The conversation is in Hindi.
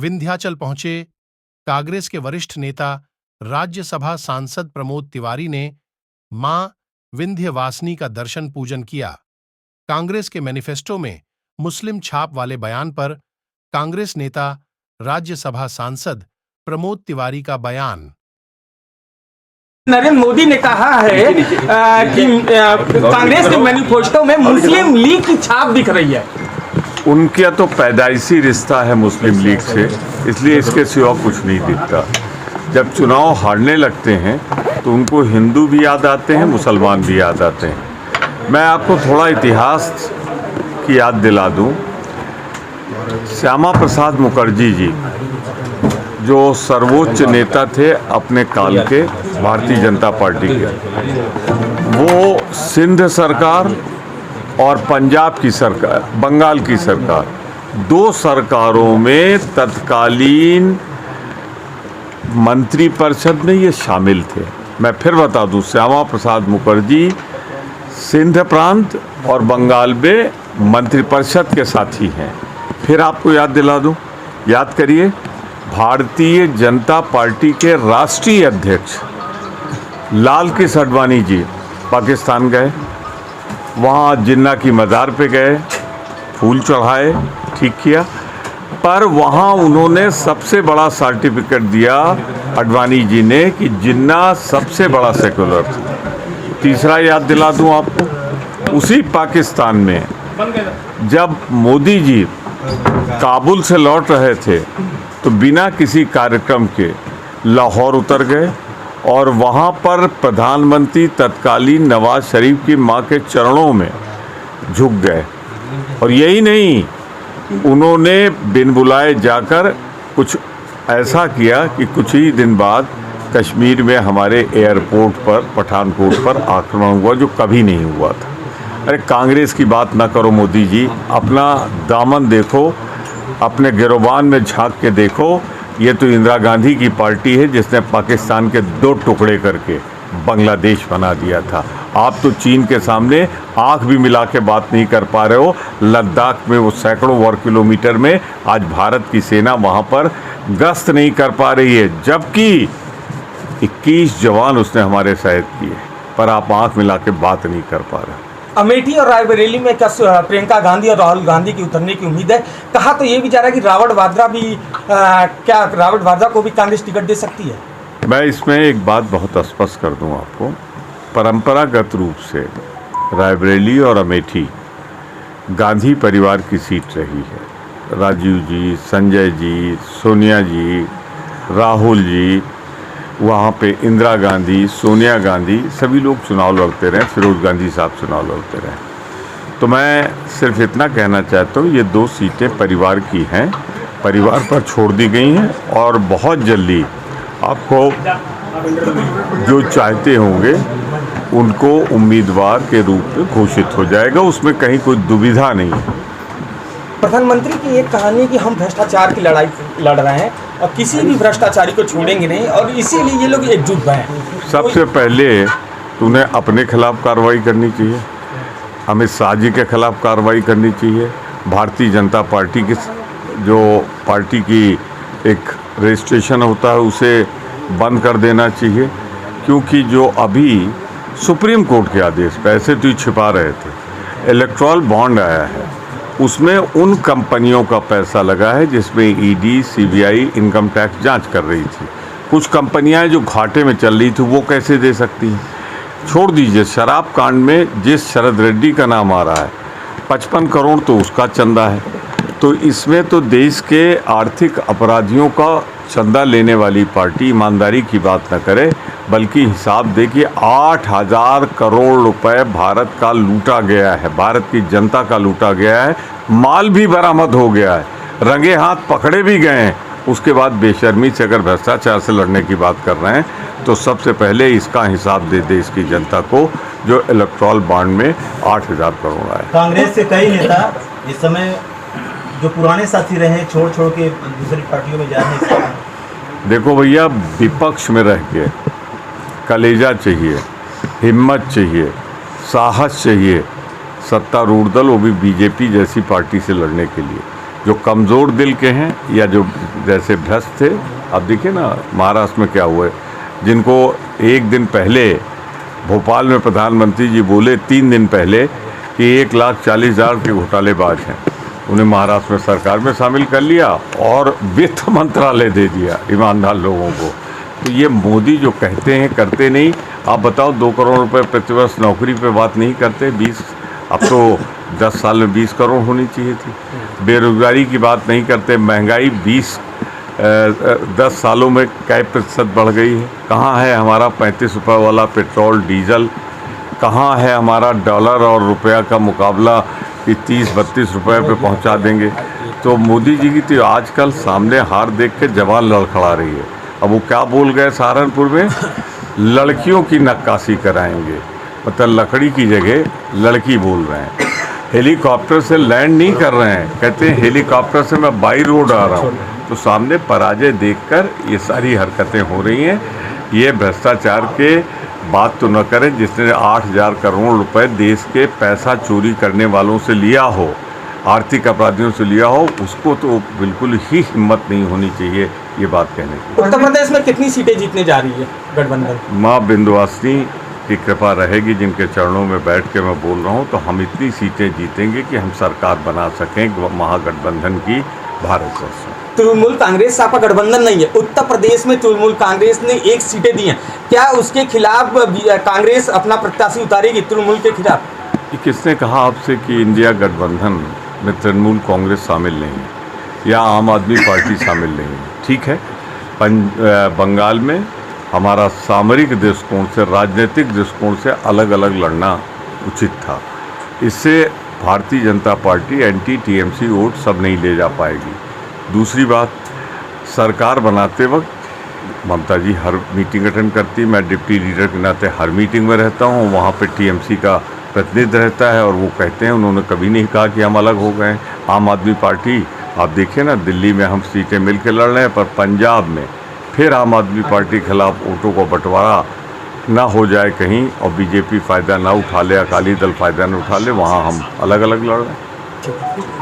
विंध्याचल पहुंचे कांग्रेस के वरिष्ठ नेता राज्यसभा सांसद प्रमोद तिवारी ने मां विंध्यवासिनी का दर्शन पूजन किया। कांग्रेस के मैनिफेस्टो में मुस्लिम छाप वाले बयान पर कांग्रेस नेता राज्यसभा सांसद प्रमोद तिवारी का बयान। नरेंद्र मोदी ने कहा है कि कांग्रेस के मैनिफेस्टो में मुस्लिम लीग की छाप दिख रही है। उनका तो पैदाइशी रिश्ता है मुस्लिम लीग से, इसलिए इसके सिवा कुछ नहीं दिखता। जब चुनाव हारने लगते हैं तो उनको हिंदू भी याद आते हैं, मुसलमान भी याद आते हैं। मैं आपको थोड़ा इतिहास की याद दिला दूं। श्यामा प्रसाद मुखर्जी जी जो सर्वोच्च नेता थे अपने काल के भारतीय जनता पार्टी के, वो सिंध सरकार और पंजाब की सरकार, बंगाल की सरकार, दो सरकारों में तत्कालीन मंत्रिपरिषद में ये शामिल थे। मैं फिर बता दूं, श्यामा प्रसाद मुखर्जी सिंध प्रांत और बंगाल में मंत्रिपरिषद के साथी हैं। फिर आपको याद दिला दूं, याद करिए, भारतीय जनता पार्टी के राष्ट्रीय अध्यक्ष लाल कृष्ण आडवाणी जी पाकिस्तान गए, वहाँ जिन्ना की मज़ार पे गए, फूल चढ़ाए, ठीक किया, पर वहाँ उन्होंने सबसे बड़ा सर्टिफिकेट दिया आडवाणी जी ने कि जिन्ना सबसे बड़ा सेकुलर था। तीसरा याद दिला दूँ आपको, उसी पाकिस्तान में जब मोदी जी काबुल से लौट रहे थे तो बिना किसी कार्यक्रम के लाहौर उतर गए और वहाँ पर प्रधानमंत्री तत्कालीन नवाज शरीफ की मां के चरणों में झुक गए। और यही नहीं, उन्होंने बिन बुलाए जाकर कुछ ऐसा किया कि कुछ ही दिन बाद कश्मीर में हमारे एयरपोर्ट पर, पठानकोट पर आक्रमण हुआ, जो कभी नहीं हुआ था। अरे कांग्रेस की बात ना करो मोदी जी, अपना दामन देखो, अपने गिरोबान में झांक के देखो। ये तो इंदिरा गांधी की पार्टी है जिसने पाकिस्तान के दो टुकड़े करके बांग्लादेश बना दिया था। आप तो चीन के सामने आंख भी मिला के बात नहीं कर पा रहे हो। लद्दाख में वो सैकड़ों वर्ग किलोमीटर में आज भारत की सेना वहाँ पर गश्त नहीं कर पा रही है, जबकि 21 जवान उसने हमारे शहीद किए, पर आप आंख मिला के बात नहीं कर पा रहे। अमेठी और रायबरेली में प्रियंका गांधी और राहुल गांधी की उतरने की उम्मीद है। कहा तो ये भी जा रहा है कि रावण वाड्रा भी क्या रावण वाड्रा को भी कांग्रेस टिकट दे सकती है। मैं इसमें एक बात बहुत स्पष्ट कर दूं आपको, परंपरागत रूप से रायबरेली और अमेठी गांधी परिवार की सीट रही है। राजीव जी, संजय जी, सोनिया जी, राहुल जी, वहाँ पे इंदिरा गांधी, सोनिया गांधी, सभी लोग चुनाव लड़ते रहे, फिरोज गांधी साहब चुनाव लड़ते रहे। तो मैं सिर्फ इतना कहना चाहता हूँ, ये दो सीटें परिवार की हैं, परिवार पर छोड़ दी गई हैं और बहुत जल्दी आपको जो चाहते होंगे उनको उम्मीदवार के रूप में घोषित हो जाएगा, उसमें कहीं कोई दुविधा नहीं है। प्रधानमंत्री की एक कहानी है कि हम भ्रष्टाचार की लड़ाई लड़ रहे हैं और किसी भी भ्रष्टाचारी को छोड़ेंगे नहीं, और इसीलिए ये लोग एकजुट हैं। सबसे पहले तो उन्हें अपने खिलाफ कार्रवाई करनी चाहिए, अमित शाह जी के खिलाफ कार्रवाई करनी चाहिए, भारतीय जनता पार्टी की जो पार्टी की एक रजिस्ट्रेशन होता है उसे बंद कर देना चाहिए, क्योंकि जो अभी सुप्रीम कोर्ट के आदेश पे, ऐसे तो छिपा रहे थे, इलेक्ट्रल बॉन्ड आया है, उसमें उन कंपनियों का पैसा लगा है जिसमें ईडी, सीबीआई इनकम टैक्स जांच कर रही थी। कुछ कंपनियां जो घाटे में चल रही थी वो कैसे दे सकती हैं। छोड़ दीजिए, शराब कांड में जिस शरद रेड्डी का नाम आ रहा है 55 करोड़ तो उसका चंदा है। तो इसमें तो देश के आर्थिक अपराधियों का चंदा लेने वाली पार्टी ईमानदारी की बात न करे, बल्कि हिसाब देखिए, 8,000 करोड़ रुपए भारत का लूटा गया है, भारत की जनता का लूटा गया है, माल भी बरामद हो गया है, रंगे हाथ पकड़े भी गए हैं। उसके बाद बेशर्मी से अगर भ्रष्टाचार से लड़ने की बात कर रहे हैं तो सबसे पहले इसका हिसाब दे देश की जनता को, जो इलेक्ट्रल बॉन्ड में 8,000 करोड़ आए। कांग्रेस के कई नेता इस समय जो पुराने साथी रहे छोड़ के दूसरी पार्टियों में जा रहे हैं। देखो भैया, विपक्ष में रह के कलेजा चाहिए, हिम्मत चाहिए, साहस चाहिए सत्तारूढ़ दल, वो भी बीजेपी जैसी पार्टी से लड़ने के लिए। जो कमज़ोर दिल के हैं या जो जैसे भ्रष्ट थे, अब देखिए ना महाराष्ट्र में क्या हुआ है, जिनको एक दिन पहले भोपाल में प्रधानमंत्री जी बोले 3 दिन पहले कि 1,40,000 के घोटालेबाज हैं, उन्हें महाराष्ट्र में सरकार में शामिल कर लिया और वित्त मंत्रालय दे दिया ईमानदार लोगों को। तो ये मोदी जो कहते हैं करते नहीं। आप बताओ 2 करोड़ रुपए प्रतिवर्ष नौकरी पे बात नहीं करते, 20 अब तो 10 साल में 20 करोड़ होनी चाहिए थी। बेरोजगारी की बात नहीं करते, महंगाई 10 सालों में कई प्रतिशत बढ़ गई है। कहाँ है हमारा 35 रुपये वाला पेट्रोल डीजल, कहाँ है हमारा डॉलर और रुपया का मुकाबला कि 30-32 रुपये पे पहुंचा देंगे। तो मोदी जी की तो आजकल सामने हार देख के जवान लड़खड़ा रही है। अब वो क्या बोल गए सहारनपुर में, लड़कियों की नक्काशी कराएंगे, मतलब लकड़ी की जगह लड़की बोल रहे हैं। हेलीकॉप्टर से लैंड नहीं कर रहे हैं, कहते हैं हेलीकॉप्टर से मैं बाई रोड आ रहा हूँ। तो सामने पराजय देखकर ये सारी हरकतें हो रही हैं। ये भ्रष्टाचार के बात तो न करें, जिसने 8,000 करोड़ रुपए देश के पैसा चोरी करने वालों से लिया हो, आर्थिक अपराधियों से लिया हो, उसको तो बिल्कुल ही हिम्मत नहीं होनी चाहिए ये बात कहने की। उत्तर प्रदेश में कितनी सीटें जीतने जा रही है गठबंधन? माँ विंध्यवासिनी की कृपा रहेगी, जिनके चरणों में बैठ के मैं बोल रहा हूँ, तो हम इतनी सीटें जीतेंगे कि हम सरकार बना सकें महागठबंधन की भारत वर्ष में। तृणमूल कांग्रेस आपका गठबंधन नहीं है, उत्तर प्रदेश में तृणमूल कांग्रेस ने 1 सीटें दी हैं, क्या उसके खिलाफ कांग्रेस अपना प्रत्याशी उतारेगी तृणमूल के खिलाफ? ये किसने कहा आपसे कि इंडिया गठबंधन में तृणमूल कांग्रेस शामिल नहीं है या आम आदमी पार्टी शामिल नहीं है? ठीक है, बंगाल में हमारा सामरिक दृष्टिकोण से, राजनीतिक दृष्टिकोण से अलग अलग लड़ना उचित था। इससे Bharatiya Janata party anti TMC vote सब नहीं ले जा पाएगी। दूसरी बात, सरकार बनाते वक्त ममता जी हर मीटिंग अटेंड करती, मैं डिप्टी लीडर के नाते हर मीटिंग में रहता हूँ, वहाँ पे टीएमसी का प्रतिनिधि रहता है और वो कहते हैं, उन्होंने कभी नहीं कहा कि हम अलग हो गए। आम आदमी पार्टी, आप देखिए ना, दिल्ली में हम सीटें मिल के लड़ रहे हैं, पर पंजाब में फिर आम आदमी पार्टी के खिलाफ वोटों को बंटवारा ना हो जाए कहीं और बीजेपी फ़ायदा ना उठा ले, अकाली दल फ़ायदा ना उठा ले, वहाँ हम अलग अलग लड़ रहे हैं।